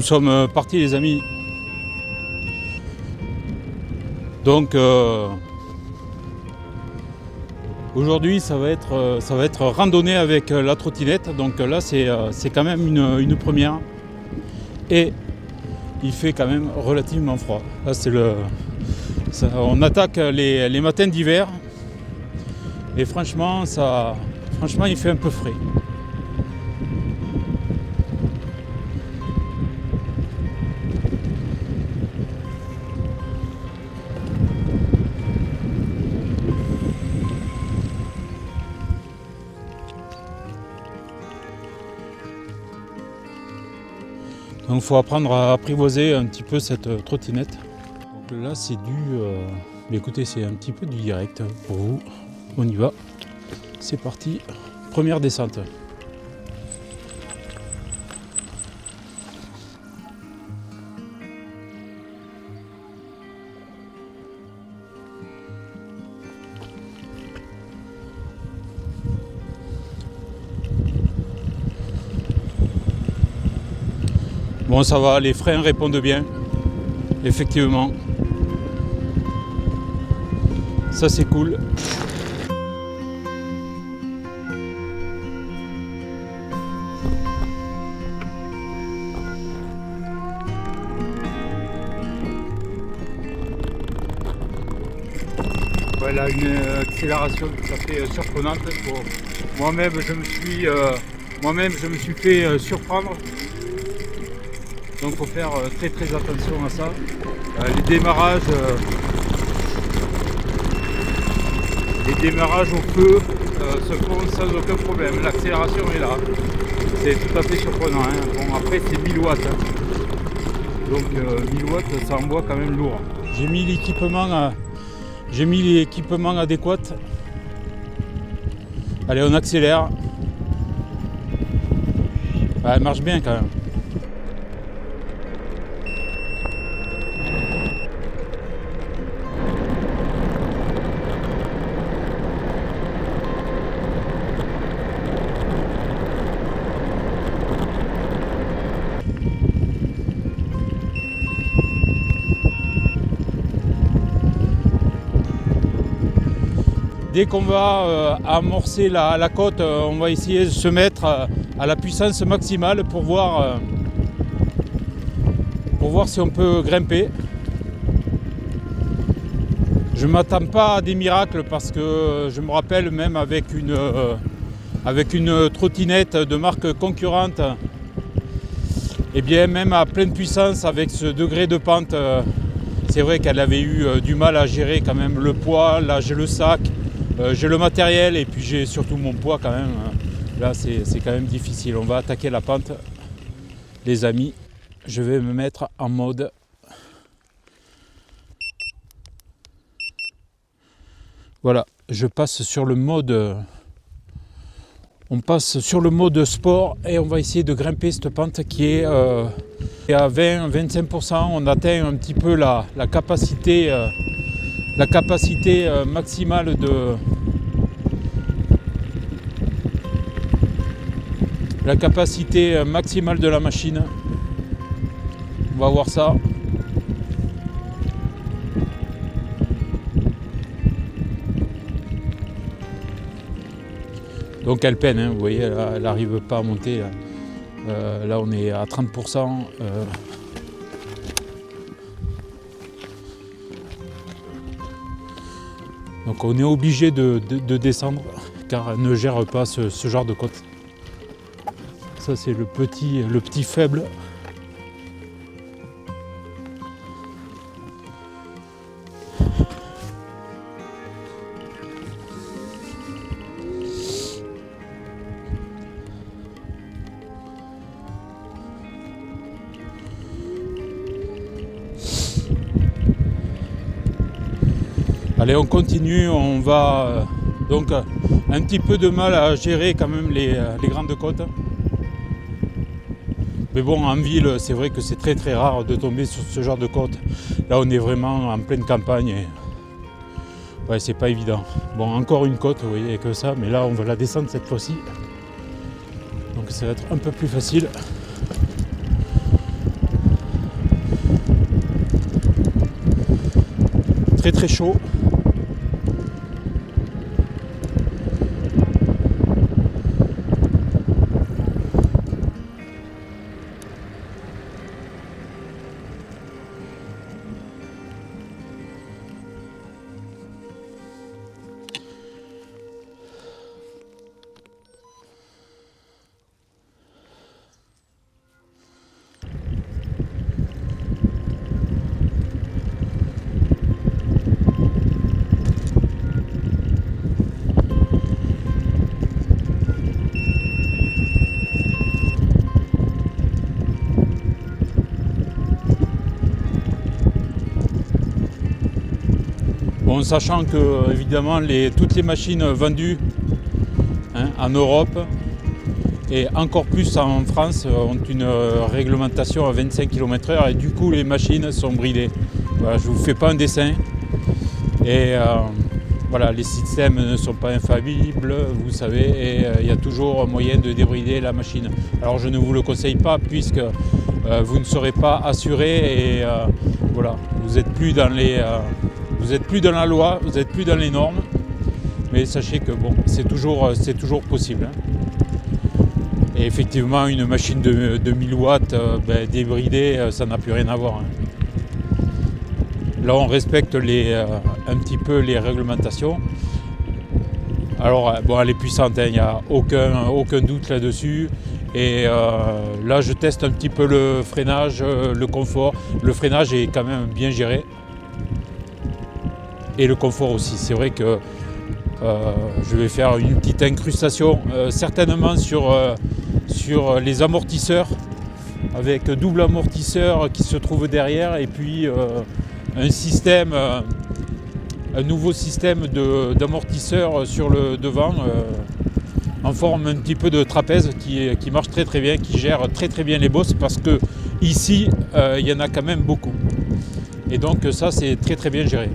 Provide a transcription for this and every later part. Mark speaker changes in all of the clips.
Speaker 1: sommes partis les amis. Donc aujourd'hui ça va être randonnée avec la trottinette. Donc là c'est quand même une première. Et il fait quand même relativement froid. Là on attaque les matins d'hiver. Et franchement il fait un peu frais. Donc il faut apprendre à apprivoiser un petit peu cette trottinette. Donc là c'est mais écoutez, c'est un petit peu du direct pour vous. On y va. C'est parti. Première descente. Bon, ça va, les freins répondent bien, effectivement. Ça, c'est cool. Voilà une accélération tout à fait surprenante. Bon, moi-même, je me suis fait surprendre. Donc il faut faire très attention à ça. Les démarrages au feu se font sans aucun problème. L'accélération est là. C'est tout à fait surprenant. Hein. Bon, après c'est 1000 watts. Hein. Donc 1000 watts ça envoie quand même lourd. J'ai mis l'équipement adéquat. Allez, on accélère. Elle marche bien quand même. Dès qu'on va amorcer la côte, on va essayer de se mettre à la puissance maximale pour voir si on peut grimper. Je ne m'attends pas à des miracles parce que je me rappelle même avec une trottinette de marque concurrente, et bien même à pleine puissance avec ce degré de pente, c'est vrai qu'elle avait eu du mal à gérer quand même le poids. Là j'ai le sac. J'ai le matériel et puis j'ai surtout mon poids quand même. Là c'est quand même difficile. On va attaquer la pente, les amis. Je vais me mettre en mode. Voilà, je passe sur le mode. On passe sur le mode sport et on va essayer de grimper cette pente qui est à 20-25%. On atteint un petit peu la capacité. La capacité maximale de la machine. On va voir ça. Donc elle peine, hein, vous voyez, elle n'arrive pas à monter. Là on est à 30%. Donc on est obligé de descendre car elle ne gère pas ce genre de côte. Ça c'est le petit faible. Allez, on continue, on va donc un petit peu de mal à gérer quand même les grandes côtes. Mais bon, en ville, c'est vrai que c'est très rare de tomber sur ce genre de côte. Là, on est vraiment en pleine campagne et ouais, c'est pas évident. Bon, encore une côte, vous voyez, que ça, mais là, on va la descendre cette fois-ci. Donc ça va être un peu plus facile. très très chaud. Bon, sachant que évidemment toutes les machines vendues en Europe et encore plus en France ont une réglementation à 25 km/h et du coup les machines sont bridées. Voilà, je ne vous fais pas un dessin. Et voilà, les systèmes ne sont pas infaillibles, vous savez, et il y a toujours moyen de débrider la machine. Alors je ne vous le conseille pas puisque vous ne serez pas assuré et voilà, vous n'êtes plus dans la loi, vous n'êtes plus dans les normes, mais sachez que bon, c'est toujours possible. Et effectivement, une machine de 1000 watts débridée, ça n'a plus rien à voir. Là, on respecte un petit peu les réglementations. Alors, bon, elle est puissante, il n'y a aucun doute là-dessus. Et là, je teste un petit peu le freinage, le confort. Le freinage est quand même bien géré. Et le confort aussi. C'est vrai que je vais faire une petite incrustation certainement sur les amortisseurs avec double amortisseur qui se trouve derrière et puis un nouveau système d'amortisseur sur le devant en forme un petit peu de trapèze qui marche très très bien, qui gère très très bien les bosses parce que ici il y en a quand même beaucoup. Et donc ça c'est très très bien géré.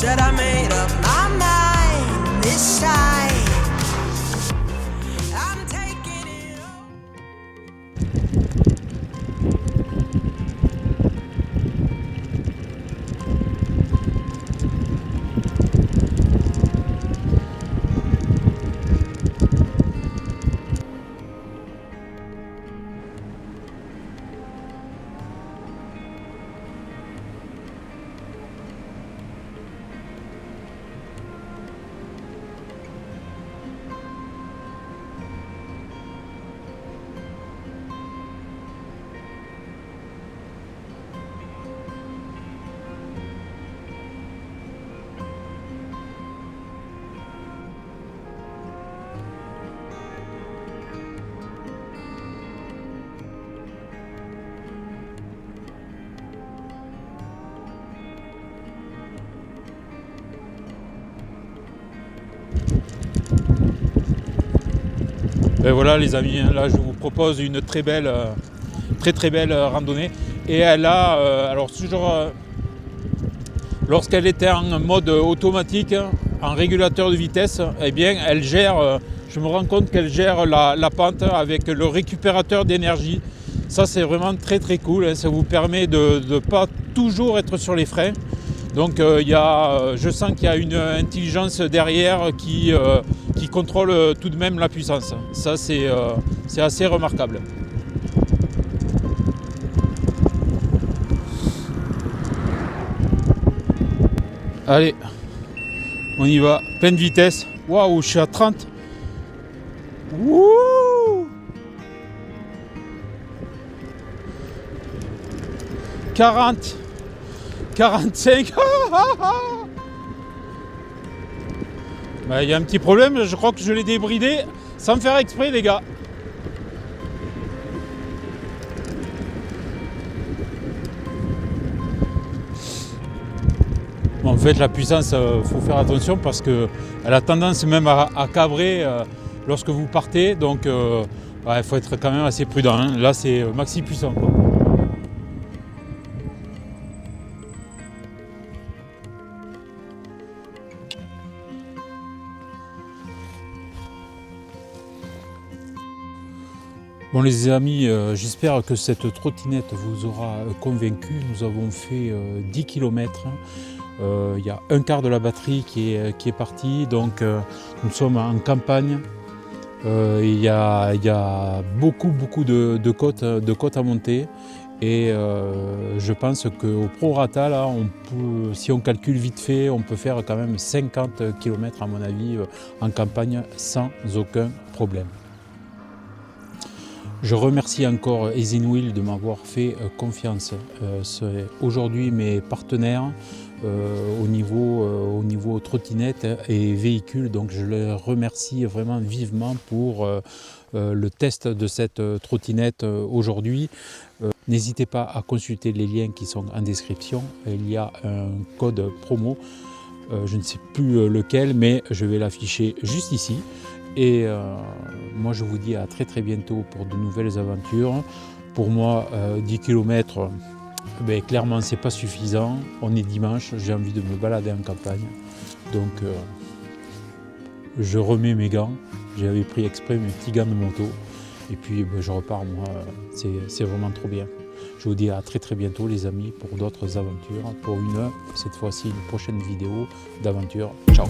Speaker 2: Said I made up my mind this time. I'm taking it all.
Speaker 1: Et voilà les amis, là je vous propose une très belle randonnée. Et elle a, alors toujours lorsqu'elle était en mode automatique, en régulateur de vitesse, eh bien elle gère, je me rends compte qu'elle gère la pente avec le récupérateur d'énergie. Ça c'est vraiment très très cool, hein. Ça vous permet de ne pas toujours être sur les freins. Donc je sens qu'il y a une intelligence derrière qui contrôle tout de même la puissance. Ça c'est assez remarquable. Allez, on y va, pleine vitesse. Waouh, je suis à 30. Wouh, 40, 45. Il y a un petit problème, je crois que je l'ai débridé sans faire exprès les gars. En fait, la puissance, il faut faire attention parce qu'elle a tendance même à cabrer lorsque vous partez. Donc, il faut être quand même assez prudent. Hein. Là, c'est maxi puissant, quoi. Bon les amis, j'espère que cette trottinette vous aura convaincu. Nous avons fait 10 km. Il y a un quart de la batterie qui est partie. Donc nous sommes en campagne. Il y a beaucoup de côtes à monter. Et je pense qu'au prorata, là, si on calcule vite fait, on peut faire quand même 50 km à mon avis en campagne sans aucun problème. Je remercie encore Easinwheel de m'avoir fait confiance. C'est aujourd'hui mes partenaires au niveau trottinette et véhicule. Donc je les remercie vraiment vivement pour le test de cette trottinette aujourd'hui. N'hésitez pas à consulter les liens qui sont en description. Il y a un code promo, je ne sais plus lequel, mais je vais l'afficher juste ici. Et moi je vous dis à très bientôt pour de nouvelles aventures. Pour moi 10 km clairement c'est pas suffisant. On est dimanche, j'ai envie de me balader en campagne. Donc je remets mes gants. J'avais pris exprès mes petits gants de moto. Et puis je repars moi, c'est vraiment trop bien. Je vous dis à très bientôt les amis pour d'autres aventures. Pour cette fois-ci une prochaine vidéo d'aventure. Ciao.